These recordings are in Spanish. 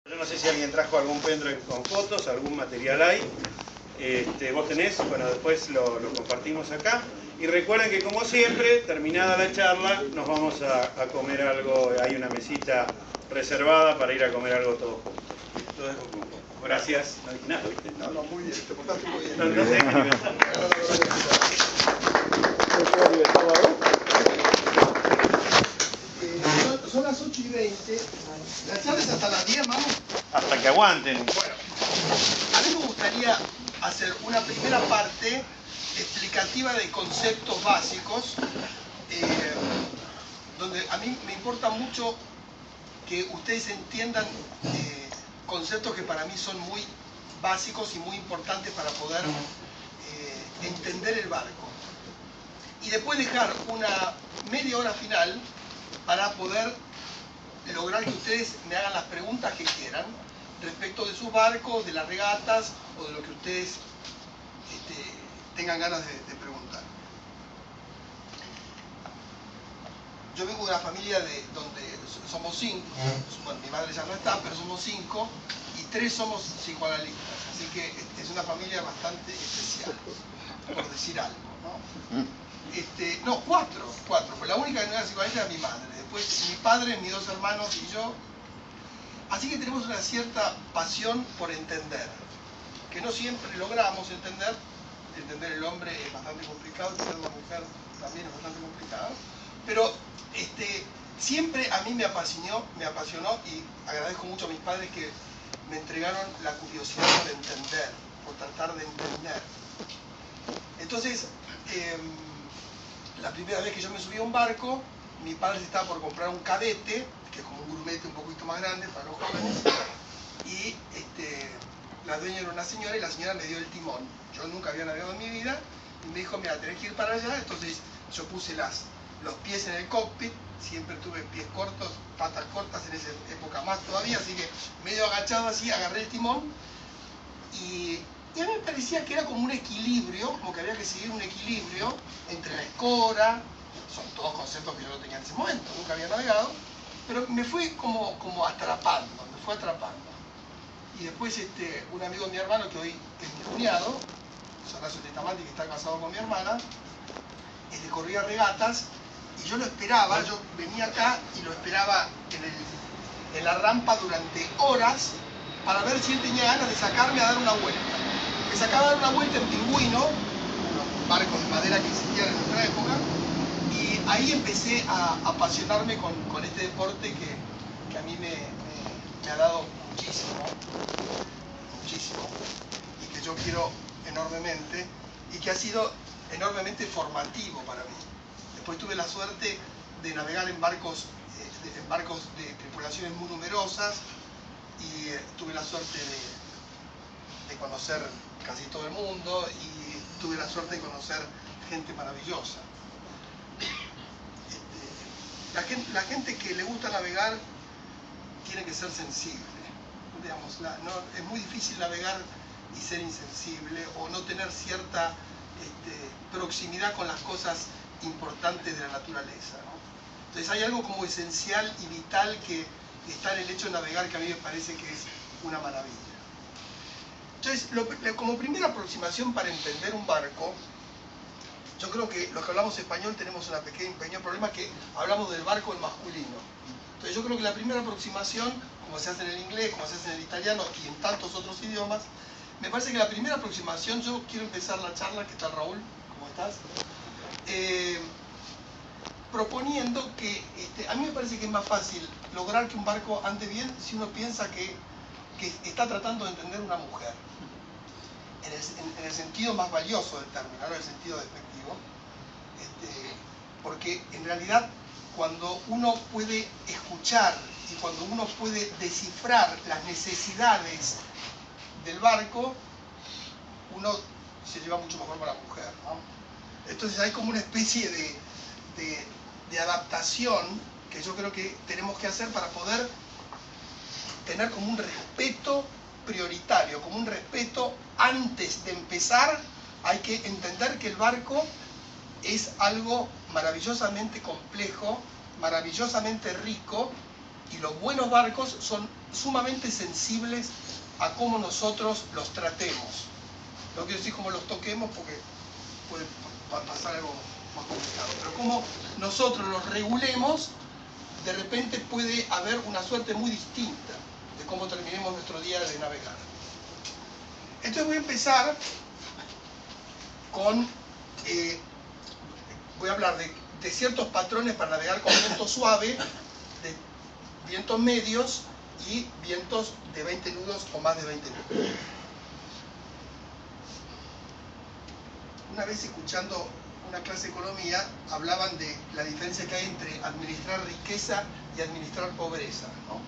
Yo no sé si alguien trajo algún pendrive con fotos, algún material hay. Vos tenés, bueno, después lo compartimos acá. Y recuerden que, como siempre, terminada la charla, nos vamos a comer algo. Hay una mesita reservada para ir a comer algo todos juntos. Lo dejo con vos. Gracias. No dije nada, ¿viste? No, muy bien, te portaste muy bien. No sé qué nivel. Son las 8:20. La charla es hasta las 10, vamos. Hasta que aguanten. Bueno, a mí me gustaría hacer una primera parte explicativa de conceptos básicos, donde a mí me importa mucho que ustedes entiendan conceptos que para mí son muy básicos y muy importantes para poder entender el barco. Y después dejar una media hora final para poder lograr que ustedes me hagan las preguntas que quieran respecto de sus barcos, de las regatas o de lo que ustedes tengan ganas de preguntar. Yo vengo de una familia donde somos 5, bueno, mi madre ya no está, pero somos 5 y 3 somos psicoanalistas, así que es una familia bastante especial, por decir algo, ¿no? No, 4, pues la única que no era psicoanalista era mi madre, después mi padre, mis 2 hermanos y yo. Así que tenemos una cierta pasión por entender, que no siempre logramos entender. Entender el hombre es bastante complicado, entender la mujer también es bastante complicado, pero siempre a mí me apasionó y agradezco mucho a mis padres que me entregaron la curiosidad por entender, por tratar de entender. Entonces, la primera vez que yo me subí a un barco, mi padre se estaba por comprar un cadete, que es como un grumete un poquito más grande para los jóvenes, y la dueña era una señora y la señora me dio el timón. Yo nunca había navegado en mi vida y me dijo, mira, tenés que ir para allá. Entonces yo puse los pies en el cockpit, siempre tuve pies cortos, patas cortas en esa época más todavía, así que medio agachado así, agarré el timón y a mí me parecía que era como un equilibrio, como que había que seguir un equilibrio entre la escora. Son todos conceptos que yo no tenía en ese momento, nunca había navegado, pero me fue como atrapando, me fue atrapando. Y después un amigo de mi hermano, que hoy es mi cuñado, Horacio Testamati, que está casado con mi hermana, corría regatas y yo lo esperaba, yo venía acá y lo esperaba en la rampa durante horas para ver si él tenía ganas de sacarme a dar una vuelta. Me sacaba a dar una vuelta en Pingüino, unos barcos de madera que existían en nuestra época, y ahí empecé a apasionarme con este deporte que a mí me ha dado muchísimo, y que yo quiero enormemente, y que ha sido enormemente formativo para mí. Después tuve la suerte de navegar en barcos de tripulaciones muy numerosas, y tuve la suerte de conocer casi todo el mundo, y tuve la suerte de conocer gente maravillosa. La gente que le gusta navegar tiene que ser sensible. Digamos, es muy difícil navegar y ser insensible o no tener cierta proximidad con las cosas importantes de la naturaleza, ¿no? Entonces hay algo como esencial y vital que está en el hecho de navegar, que a mí me parece que es una maravilla. Entonces, como primera aproximación para entender un barco, yo creo que los que hablamos español tenemos un pequeño problema, que hablamos del barco en masculino. Entonces yo creo que la primera aproximación, como se hace en el inglés, como se hace en el italiano y en tantos otros idiomas, me parece que la primera aproximación, yo quiero empezar la charla, ¿qué tal Raúl? ¿Cómo estás? Proponiendo que a mí me parece que es más fácil lograr que un barco ande bien si uno piensa que está tratando de entender una mujer, en el sentido más valioso del término, no en el sentido despectivo, porque en realidad cuando uno puede escuchar y cuando uno puede descifrar las necesidades del barco, uno se lleva mucho mejor con la mujer, ¿no? Entonces hay como una especie de adaptación que yo creo que tenemos que hacer para poder tener como un respeto prioritario, como un respeto antes de empezar. Hay que entender que el barco es algo maravillosamente complejo, maravillosamente rico, y los buenos barcos son sumamente sensibles a cómo nosotros los tratemos. No quiero decir cómo los toquemos porque puede pasar algo más complicado, pero cómo nosotros los regulemos, de repente puede haber una suerte muy distinta de cómo terminemos nuestro día de navegar. Entonces voy a empezar con, voy a hablar de ciertos patrones para navegar con viento suave, de vientos medios y vientos de 20 nudos o más de 20 nudos. Una vez escuchando una clase de economía, hablaban de la diferencia que hay entre administrar riqueza y administrar pobreza, ¿no?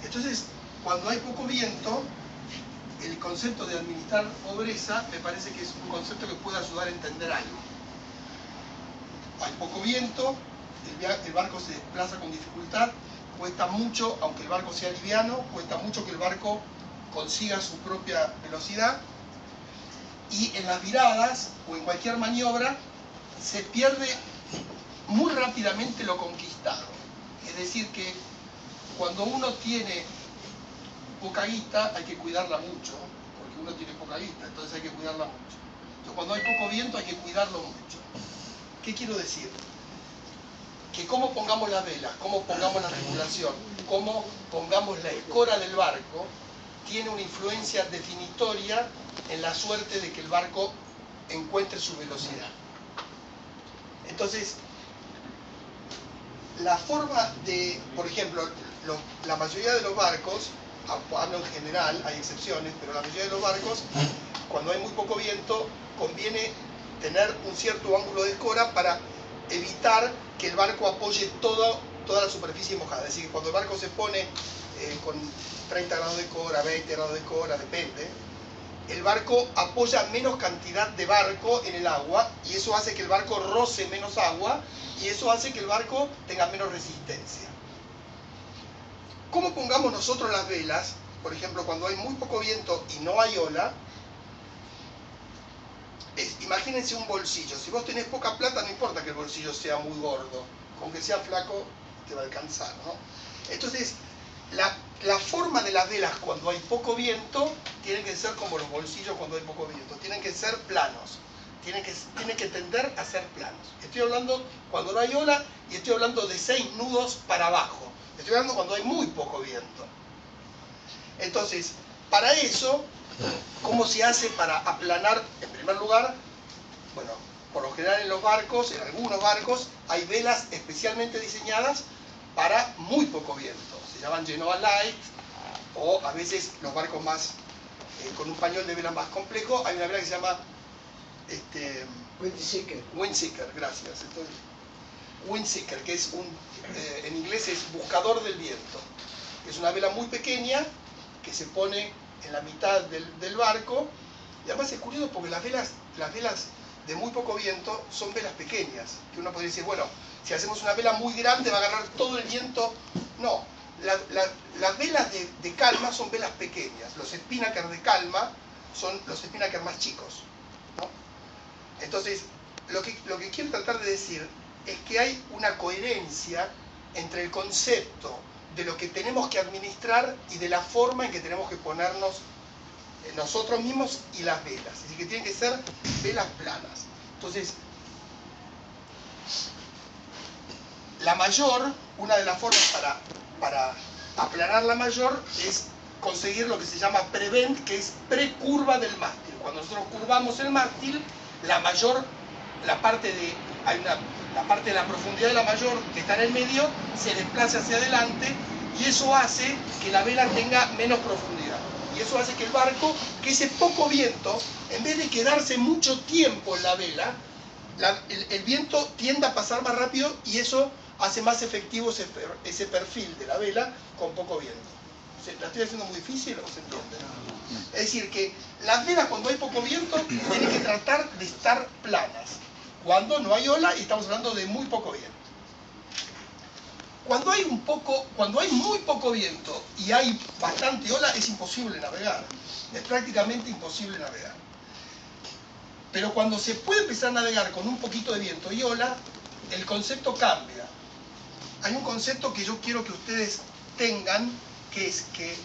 Entonces, cuando hay poco viento, el concepto de administrar pobreza me parece que es un concepto que puede ayudar a entender algo. Hay poco viento, el barco se desplaza con dificultad, cuesta mucho, aunque el barco sea liviano, cuesta mucho que el barco consiga su propia velocidad, y en las viradas o en cualquier maniobra se pierde muy rápidamente lo conquistado. Es decir que cuando uno tiene poca guita hay que cuidarla mucho, porque uno tiene poca guita, entonces hay que cuidarla mucho. Entonces, cuando hay poco viento hay que cuidarlo mucho. ¿Qué quiero decir? Que cómo pongamos las velas, cómo pongamos la regulación, cómo pongamos la escora del barco, tiene una influencia definitoria en la suerte de que el barco encuentre su velocidad. Entonces, la forma de, por ejemplo, la mayoría de los barcos, hablo en general, hay excepciones, pero la mayoría de los barcos, cuando hay muy poco viento, conviene tener un cierto ángulo de escora para evitar que el barco apoye toda la superficie mojada. Es decir, cuando el barco se pone con 30 grados de escora, 20 grados de escora, depende, el barco apoya menos cantidad de barco en el agua y eso hace que el barco roce menos agua y eso hace que el barco tenga menos resistencia. ¿Cómo pongamos nosotros las velas? Por ejemplo, cuando hay muy poco viento y no hay ola, imagínense un bolsillo. Si vos tenés poca plata, no importa que el bolsillo sea muy gordo, con que sea flaco te va a alcanzar, ¿no? Entonces, la forma de las velas cuando hay poco viento tienen que ser como los bolsillos cuando hay poco viento, tienen que ser planos, tienen que tender a ser planos. Estoy hablando cuando no hay ola y estoy hablando de 6 nudos para abajo. Estoy hablando cuando hay muy poco viento. Entonces, para eso, ¿cómo se hace para aplanar? En primer lugar, bueno, por lo general en los barcos, en algunos barcos, hay velas especialmente diseñadas para muy poco viento. Se llaman Genoa Light, o a veces los barcos más, con un pañol de vela más complejo, hay una vela que se llama Windseeker, gracias. Entonces, Windseeker, que es en inglés es buscador del viento. Es una vela muy pequeña que se pone en la mitad del barco, y además es curioso porque las velas de muy poco viento son velas pequeñas, que uno podría decir, bueno, si hacemos una vela muy grande va a agarrar todo el viento. No, las velas de calma son velas pequeñas, los spinnaker de calma son los spinnaker más chicos, ¿no? Entonces, lo que quiero tratar de decir es que hay una coherencia entre el concepto de lo que tenemos que administrar y de la forma en que tenemos que ponernos nosotros mismos y las velas. Es decir, que tienen que ser velas planas. Entonces, la mayor, una de las formas para aplanar la mayor es conseguir lo que se llama prevent, que es precurva del mástil. Cuando nosotros curvamos el mástil, la mayor, la parte de la profundidad de la mayor que está en el medio se desplaza hacia adelante y eso hace que la vela tenga menos profundidad. Y eso hace que el barco, que ese poco viento, en vez de quedarse mucho tiempo en la vela, el viento tiende a pasar más rápido y eso hace más efectivo ese perfil de la vela con poco viento. ¿La estoy haciendo muy difícil o se entiende? Es decir, que las velas cuando hay poco viento tienen que tratar de estar planas. Cuando no hay ola y estamos hablando de muy poco viento. Cuando hay muy poco viento y hay bastante ola, es imposible navegar. Es prácticamente imposible navegar. Pero cuando se puede empezar a navegar con un poquito de viento y ola, el concepto cambia. Hay un concepto que yo quiero que ustedes tengan que es que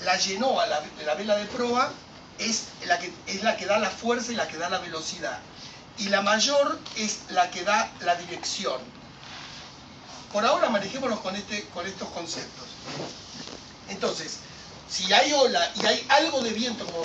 la genoa, la vela de proa, es la que da la fuerza y la que da la velocidad. Y la mayor es la que da la dirección. Por ahora manejémonos con estos conceptos. Entonces, si hay ola y hay algo de viento, como